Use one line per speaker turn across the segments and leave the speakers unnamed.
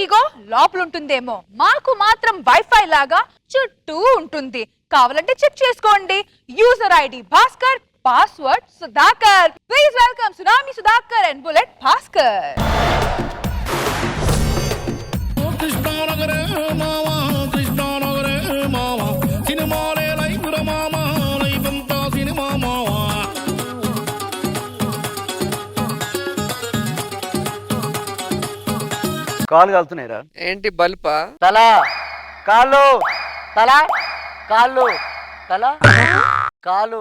Ego లోపల ఉంటుందేమో, మాకు మాత్రం వైఫై లాగా చుట్టూ ఉంటుంది. కావాలంటే చెక్ చేసుకోండి. User ID Bhaskar, password Sudhakar. Please welcome tsunami Sudhakar and bullet Bhaskar.
కాలు కాలుతున్నాయిరా.
ఏంటి బల్పా?
తల కాళ్ళు, తల కాళ్ళు, తల కాలు.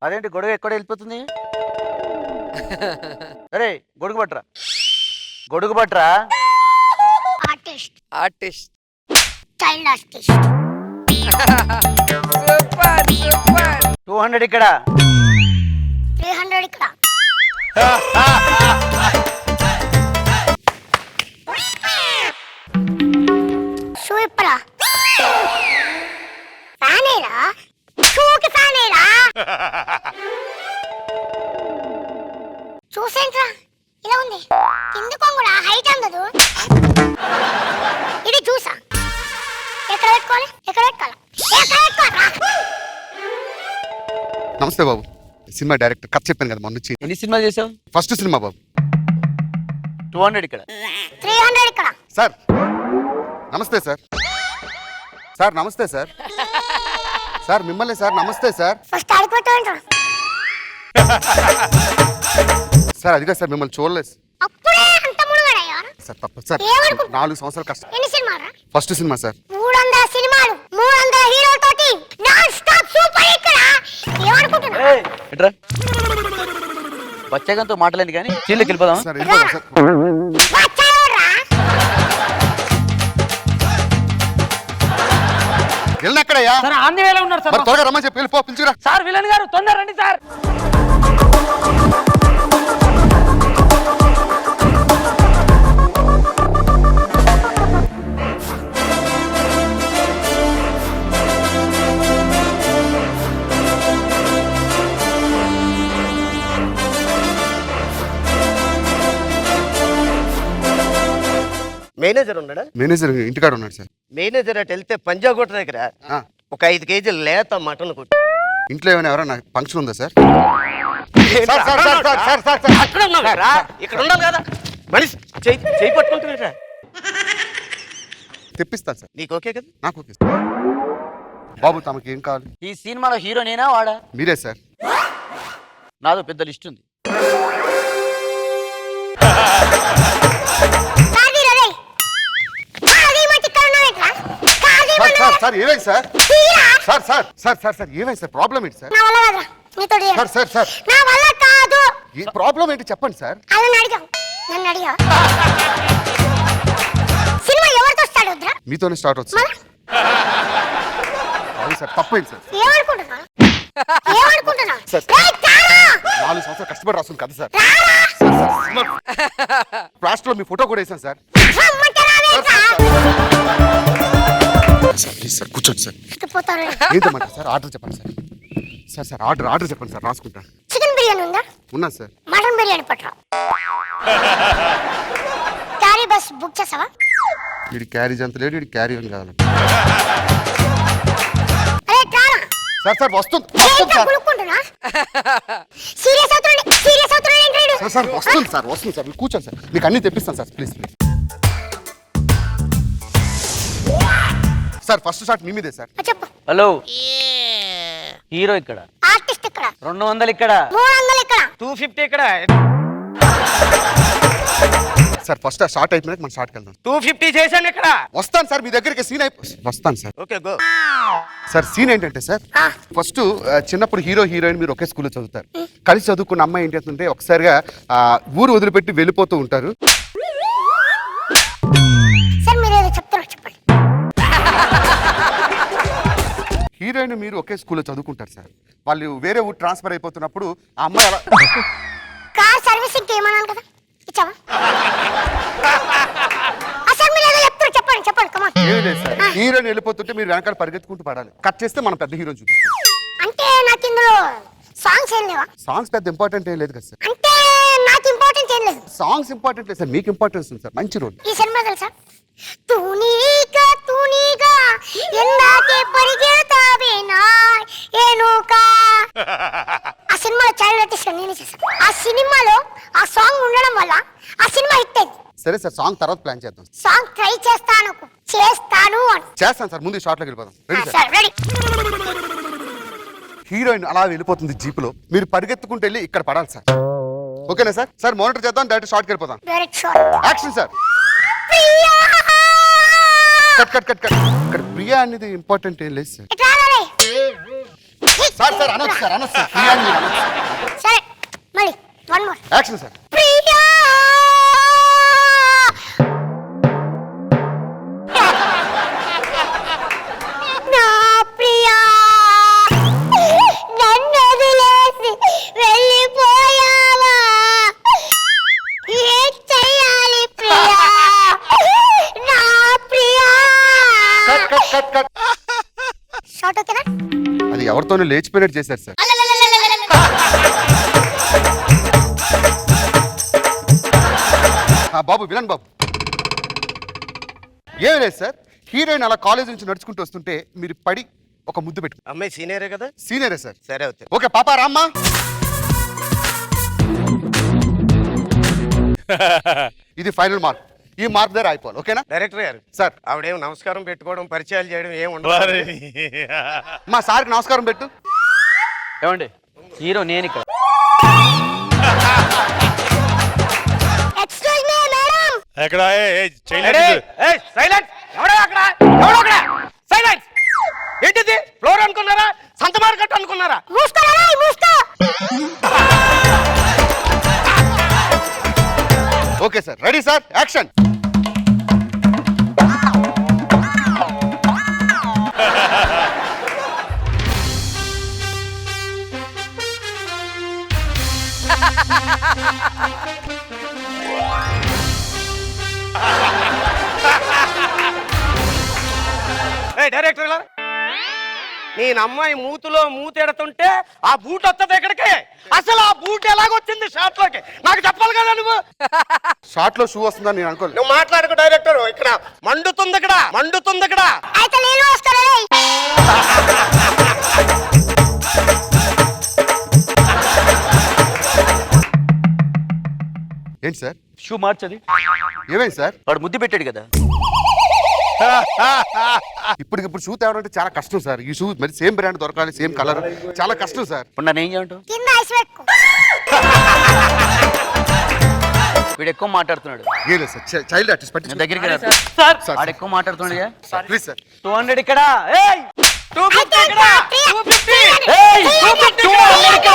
అదేంటి గొడుగు ఎక్కడ వెళ్ళిపోతుంది? అరే గొడుగు పట్టరా, గొడుగు పట్టరా.
Artist
child artist.
Super super.
200 ఇక్కడ,
300 ఇక్కడ. షూ ఇప్పరా? ఫ్యానేరా? షూకి ఫ్యానేరా? చూసేంట్రా ఇలా ఉంది, కింద కొంగుడా హైట్ అందదు. ఇది చూసా ఎక్కడ పెట్టుకోవాలి, ఎక్కడ పెట్టుకోవాలి, ఎక్కడ పెట్టుకోవాలా?
నమస్తే బాబు, సినిమా డైరెక్టర్. కథ చెప్పాను కదా మొన్న వచ్చి.
ఎన్ని సినిమాలు చేసావు?
ఫస్ట్ సినిమా బాబు.
200 ఇక్కడ,
300 ఇక్కడ.
సార్ నమస్తే సార్. సార్ నమస్తే సార్. సార్ మిమ్మల్ని సార్. నమస్తే సార్.
ఫస్ట్ ఆడిపోతాంట్రా.
సార్ అదిగా సార్ మిమ్మల్ని చూడలేదు
అప్పుడే అంత మునుగడయ్యా
సార్. తప్ప సార్, 4 సంవత్సరాలు కష్టం.
ఎన్ని సినిమారా?
First cinema sir.
300 సినిమాలు, 300 హీరోలతోటి నాన్ స్టాప్ సూపర్ హిట్ రా. ఏమనుకుంటున్నా?
ఎట్రా బచ్చగంతో మాటలేండి కానీ చీళ్ళకి వెళ్ళిపోదాం.
సార్ వెళ్ళిపోదాం సార్.
వచ్చాడురా.
వెళ్ళినక్కడయ్యా
సార్ ఆంధ్రవేళ ఉన్నారు సార్.
మరి త్వరగా రమ్మని చెప్పి వెళ్ళిపో, పిలుచురా.
సార్ విలన్ గారు తొందర రండి సార్.
మేనేజర్ ఉన్నాడా?
మేనేజర్ ఇంటికాడ ఉన్నాడు సార్.
మేనేజర్ అటు వెళ్తే పంజాగుట్ట దగ్గర
ఆ,
ఒక 5 కేజీలు లేత మటన్ కొట్టు.
ఇంట్లో ఏమైనా ఎవరైనా ఫంక్షన్ ఉందా సార్?
ఏంట్రా,
sir, sir, sir, sir, sir, sir.
అక్కడ ఉన్నావురా, ఇక్కడ ఉండాలి కదా. మనిషి చేయి పట్టుకుంటున్నారా?
తెప్పిస్తాను సార్.
నీకు ఓకే కదా?
నాకు ఓకే సార్. బాబు తమకి ఏం కావాలి?
ఈ సినిమాలో హీరో నేనా వాడా?
మీరే సార్.
నాదో పెద్ద లిస్ట్ ఉంది.
కాదీరా రేయ్. కాదీ మట్టి ఇక్కడ ఉన్నావేంట్రా? కాదీ
సార్
మట్టి.
సార్ సార్ ఏమైంది సార్?
తీరా.
Sir sir sir sir sir ఏమైంది సార్? ప్రాబ్లం ఏంటి సార్?
నా వల్ల కాదురా, నీతోటి
సార్ సార్ సార్
నా వల్ల కాదు.
ఈ ప్రాబ్లం ఏంటి చెప్పండి సార్.
అలా అడిగావు, నన్ను అడిగావు. సినిమా ఎవరితో స్టార్ట్ అవుతురా?
మీతోనే స్టార్ట్ అవుతుంది సార్. అవును సార్, తప్పైంది సార్.
ఏమనుకుంటున్నా? ఏమనుకుంటున్నా?
సార్.
రేయ్ తారా.
4 సంవత్సరాలు కష్టపడి రాస్తుంది కదా సార్.
రారా.
లాస్ట్ లో మీ ఫోటో కూడా వేసాను సార్.
రమ్మంటే రావేంట్రా?
సార్ ప్లీజ్ సార్ కూర్చోండి సార్.
పోతారు.
ఏంటమ్మంటారు సార్? ఆర్డర్ చెప్పండి సార్. సార్ సార్ ఆర్డర్ చెప్పండి సార్, రాసుకుంటాను.
చికెన్ బిర్యానీ ఉందా?
ఉన్నది సార్.
మటన్ బిర్యానీ పట్టరా. క్యారీ బస్ బుక్ చేసావా?
వీడి క్యారేజ్ అంత లేడు, వీడి క్యారీ అని కావాలి.
అరే ట్రానా.
సార్ సార్ వస్తుంది వస్తుంది సార్.
గులుక్కుంటున్నా. సీరియస్ అవుతున్నాడు, సీరియస్ అవుతున్నాడు ఏంటి?
సార్ సార్ వస్తుంది సార్, వస్తుంది సార్. మీరు కూర్చోండి సార్, మీకు అన్ని తెప్పిస్తాను sir. Please please sir. First shot మీ మీదే సార్.
చెప్పు.
హలో, హీరో ఇక్కడ,
ఆర్టిస్ట్ ఇక్కడ,
200 ఇక్కడ,
300 ఇక్కడ,
250 ఇక్కడ,
సార్ ఫస్ట్ ఆ షార్ట్ అయిపోయినాక మన షార్ట్కి వెళ్దాం.
250 చేశాను ఇక్కడ.
వస్తాను సార్, మీ దగ్గరికి సీన్ వస్తాను sir.
Okay go.
Sir scene ఏంటంటే సార్, ఫస్ట్ చిన్నప్పుడు హీరో హీరోయిన్ మీరు ఒకే స్కూల్లో చదువుతారు. కలిసి చదువుకున్న అమ్మాయి ఏంటి అవుతుంటే ఒకసారిగా ఊరు వదిలిపెట్టి వెళ్ళిపోతూ ఉంటారు.
సార్ మీరు ఏదో చెప్తారో చెప్పండి.
హీరోయిన్ మీరు ఒకే స్కూల్లో చదువుకుంటారు సార్. వాళ్ళు వేరే ఊరు ట్రాన్స్ఫర్ అయిపోతున్నప్పుడు ఆ అమ్మాయి అలా
కార్ సర్వీసింగ్ ఏమన్నాను కదా, ఇచ్చావా? అసలు మీరు ఏదో చెప్తారో చెప్పండి, చెప్పండి కమాన్.
ఏమీ లేదు సార్, హీరోయిన్ వెళ్ళిపోతుంటే మీరు వెనకాల పరిగెత్తుకుంటూ పడాలి. కట్ చేస్తే మనం పెద్ద హీరోని చూపిస్తాం.
అంటే నాకు ఇందులో సాంగ్స్ ఏం లేవా?
సాంగ్స్ పెద్ద ఇంపార్టెంట్ ఏం లేదు కదా సార్.
అంటే నాకు ఇంపార్టెన్స్ ఏం లేదు.
సాంగ్స్ ఇంపార్టెంట్ లేదు సార్, మీకు ఇంపార్టెన్స్ ఉంది సార్. మంచి రోల్.
ఈ సినిమా తెలుసా? తూనీగా ఎందాకే పరిగెడతావే నా ఏనుకా. ఆ సినిమాలో చైల్డ్ ఆర్టిస్ట్ నేనే చేశాను. ఆ సినిమాలో ఆ సాంగ్ ఉండడం వల్ల ఆ సినిమా హిట్ అయింది.
సరే సార్, సాంగ్ తర్వాత ప్లాన్ చేద్దాం.
సాంగ్ ట్రై చేస్తాను అని.
చేస్తాను సార్, ముందు షార్ట్లోకి వెళ్ళిపోదాం. Ready sir?
సరే రెడీ.
హీరోయిన్ అలా వెళ్ళిపోతుంది జీపులో, మీరు పరిగెత్తుకుంటూ వెళ్ళి ఇక్కడ పడాలి సార్. ఓకేనా సార్? సార్ మానిటర్ చేద్దాం, డైరెక్ట్ షార్ట్కి వెళ్ళిపోదాం.
Direct shot.
Action sir. Cut. ఇక్కడ ప్రియా అనేది ఇంపార్టెంట్ ఏం లేదు సార్.
ఇట్లా రే.
సార్ అనొచ్చు సార్. ప్రియా అని మీరు అనొచ్చు.
సరే మళ్ళీ one more.
Action sir.
Priya నా ప్రియా నన్ను వదిలేసి వెళ్ళిపోయావా? ఏం చెయ్యాలి ప్రియా? నా ప్రియా.
కట్.
షార్ట్ ఓకేనా?
అది ఎవరితోనూ లేచిపోయినట్టు చేశారు సార్. బాబు విలన్ బాబు, ఏం లేదు సార్. హీరోయిన్ అలా కాలేజ్ నుంచి నడుచుకుంటూ వస్తుంటే మీరు పడి ఒక ముద్దు పెట్టు.
అమ్మాయి సీనియరే కదా?
సీనియరే సార్.
సరే అవుతాయి.
ఓకే పాపా రామ్మా. ఇది ఫైనల్ మార్క్. ఈ మార్క్ దగ్గర అయిపోవాలి. ఓకేనా
డైరెక్టర్ గారు?
సార్.
ఆవిడేం నమస్కారం పెట్టుకోవడం పరిచయాలు చేయడం ఏం ఉండదు.
మా సార్కి నమస్కారం పెట్టు.
ఏమండి హీరో నేను ఇక్కడ.
Excuse me madam.
ఎక్కడ
సైలెంట్. ఎవడో అక్కడ సైలెంట్. ఏంటిది? ఫ్లోర్ అనుకున్నారా? సంత మార్కెట్ అనుకున్నారా?
మూసుకోరా మూసుకో.
Okay sir, ready sir, action.
Director నేను అమ్మాయి మూతిలో మూతెడుతుంటే ఆ బూట్ వస్తుంది ఎక్కడికి? అసలు ఆ బూట్ ఎలాగొచ్చింది షార్ట్ లోకి నాకు చెప్పాలి కదా నువ్వు.
షార్ట్ లో షూ వస్తుందని నేను అనుకోలేదు.
నువ్వు మాట్లాడుకో డైరెక్టర్. ఇక్కడ మండుతుంది ఇక్కడ.
అయితే నేను వస్తాను.
ఏంటి సార్?
షూ మార్చది.
ఏమైంది సార్?
వాడు ముద్దు పెట్టాడు కదా.
ఇప్పుడు షూ తేవడం అంటే చాలా కష్టం సార్. ఈ షూ మరి సేమ్ బ్రాండ్ దొరకాలి, సేమ్ కలర్, చాలా కష్టం సార్.
ఇప్పుడు నన్ను ఏం చేయమంటావు?
కింద ఐస్ పెట్టుకో.
వీడు ఎక్కువ మాట్లాడుతున్నాడు.
ఏం లేదు సార్, చైల్డ్ ఆర్టిస్ట్
నేను దగ్గరికి రా.
సార్
వాడు ఎక్కువ మాట్లాడుతున్నాడు.
Please sir.
200 ఇక్కడ.
250 ఇక్కడ. 250.
ఏయ్ 250 ఇక్కడ.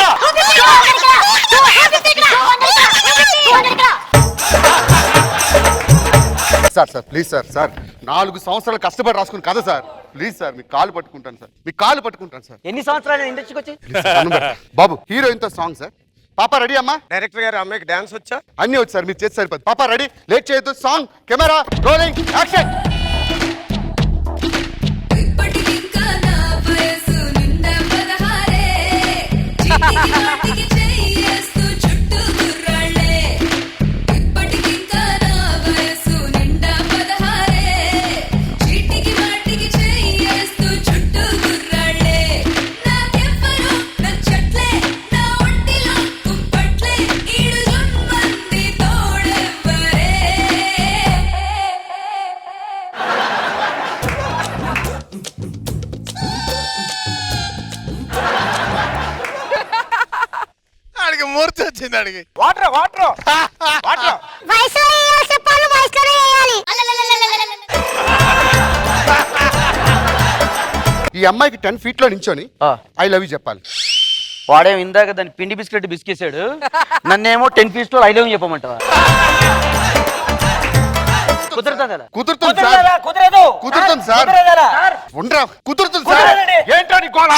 సార్ ప్లీజ్ సార్ 4 సంవత్సరాలు కష్టపడి రాసుకుని కదా సార్. ప్లీజ్ సార్, మీ కాలు పట్టుకుంటాను సార్.
ఎన్ని సంవత్సరాలు ఇండస్ట్రీకి వచ్చి?
Please sir, దండం పెడతా. బాబు హీరోయిన్ తో సాంగ్ సార్. పాపా రెడీ అమ్మా?
డైరెక్టర్ గారు అమ్మాయికి డాన్స్ వచ్చా?
అన్నీ వచ్చి సార్, మీరు చేసి సరిపోదు. పాపా రెడీ, లేట్ చేయొద్దు. Song, camera, rolling, action.
ఇప్పటికింకా నా వయసు నిండా 16 చీటికి వాటికి చెయ్యేస్తూ చుట్టూ గుర్రాళ్ళే. ఇప్పటికింకా నా వయసు నిండా 16 చీటికి వాటికి చెయ్యేస్తూ చుట్టూ గుర్రాళ్ళే. నాకెవ్వరూ నచ్చట్లే, నా ఒంటిలో కుంపట్లే, ఈడు జుమ్మంది తోడెవ్వరే.
ఆడికి మూర్తి వచ్చింది. ఆడికి
వాటర్
వయసులో వేయాలి చెప్పాలి, వయసులోనే వేయాలి.
ఈ అమ్మాయికి 10 feet లో నించొని ఐ లవ్ యూ చెప్పాలి.
వాడేమో ఇందాక దాన్ని పిండి బిస్కెట్ బిస్కేసాడు, నన్నేమో 10 feet లో ఐలవ్ చెప్పమంటావా? కుదురుతుంది అలా?
కుదురుతుంది సార్. కుదురుతుంది సార్. ఉండరా, కుదురుతుంది సార్.
ఏంటో నీ గోళ?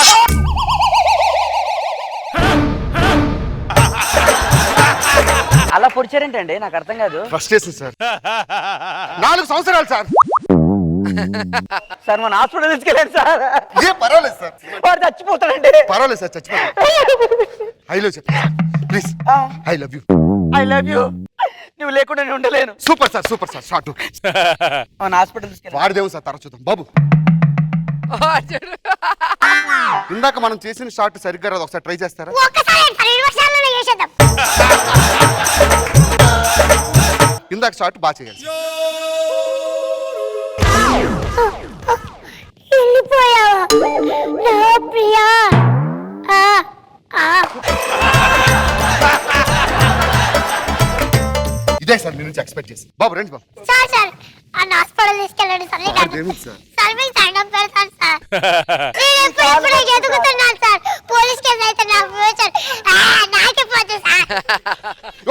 అలా పొడిచారేంటండి? నాకు అర్థం కాదు.
Frustration sir. 4 సంవత్సరాలు సార్.
సార్ మన హాస్పిటల్ తీసుకెళ్ళండి సార్.
ఏ పర్వాలేదు సార్,
వాడు చచ్చిపోతాడండి.
పర్వాలేదు సార్, చచ్చిపోతాను. ఐ లవ్ చెప్పు please. I love you.
I love you. నువ్వు లేకుండా నేను ఉండలేను.
Super sir, super sir. Short
మన హాస్పిటల్ తీసుకెళ్ళి.
వాడిదేమో సార్, తర్వాత చూద్దాం బాబు. ఇందాక మనం చేసిన షార్ట్ సరిగ్గా రాదు, ఒకసారి ట్రై చేస్తారా?
ఒక్కసారి 2 నిమిషాల్లోనే చేసేద్దాం.
ఇందాక షార్ట్ బాగా చేయాలి.
వెళ్ళిపోయావా నా ప్రియా?
ఇదే సార్ మీ నుంచి ఎక్స్పెక్ట్ చేసి. బాబు రండి బాబు.
సార్ సార్ ఆ హాస్పిటల్ తీసుకెళ్ళండి సార్.
అదేమిటి సార్?
సార్ మీకు దండం పెడతాను సార్. నేను ఎప్పుడెప్పుడో ఎదుగుతున్నాను సార్. పోలీస్ కేసు అయితే నా ఫ్యూచర్ నాకే పోతుంది సార్.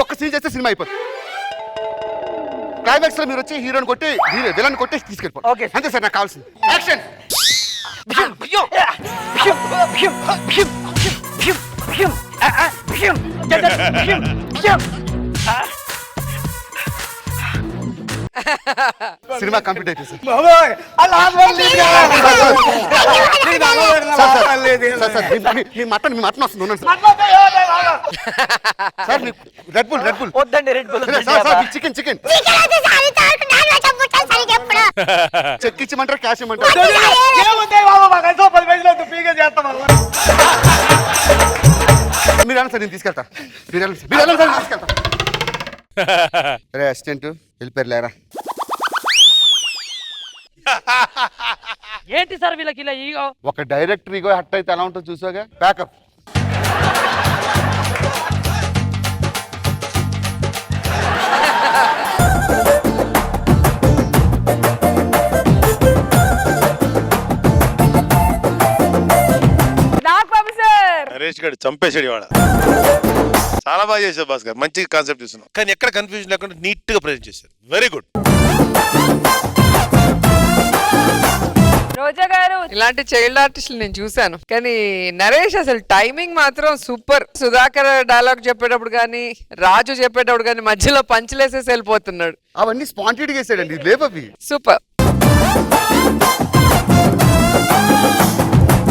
ఒక్క సీన్ చేస్తే సినిమా అయిపోతుంది. క్లైమాక్స్ లో మీరు వచ్చి హీరోని కొట్టి విలన్ కొట్టి తీసుకెళ్ళిపోండి.
ఓకే.
అంతే సార్ నాకు కావాల్సింది. యాక్షన్. సినిమా కంప్లీట్ అయిపోయింది సార్. సార్ సార్ మీ మటన్ వస్తుంది ఉండండి సార్. సార్ రెడ్ బుల్
వద్దండి red bull.
Sir sir chicken
chicken అయితే సార్ ఇంతవరకు నాన్ వెజ్ అమ్ముతాను సార్ ఎప్పుడు.
చెక్ ఇచ్చమంటారా క్యాష్ ఇవ్వమంటారా? మీరు వెళ్ళండి సార్, నేను తీసుకెళ్తా. మీరు వెళ్ళండి సార్, నేను తీసుకెళ్తా. రే అసిస్టెంట్ వెళ్ళిపోయారు లేరా?
ఏంటి సార్ వీళ్ళకి ఇలా ఈగో?
ఒక డైరెక్టర్ ఇగో హట్ అయితే ఎలా ఉంటుందో చూసాగా. బ్యాకప్.
నాగబాబు సార్.
నరేష్ గారు చంపేసాడు ఇవాళ. చాలా బాగా చేశారు భాస్కర్, మంచి కాన్సెప్ట్ తీసుకున్నాం, కానీ ఎక్కడ కన్ఫ్యూజన్ లేకుండా నీట్ గా ప్రజెంట్ చేశారు. Very good.
రోజా గారు
ఇలాంటి చైల్డ్ ఆర్టిస్టులు నేను చూశాను, కానీ నరేష్ అసలు టైమింగ్ మాత్రం సూపర్. సుధాకర్ డైలాగ్ చెప్పేటప్పుడు కానీ రాజు చెప్పేటప్పుడు కానీ మధ్యలో పంచులేసేసి వెళ్ళిపోతున్నాడు.
అవన్నీ స్పాంటేనియస్ వేసాడండి, లేవవి.
సూపర్.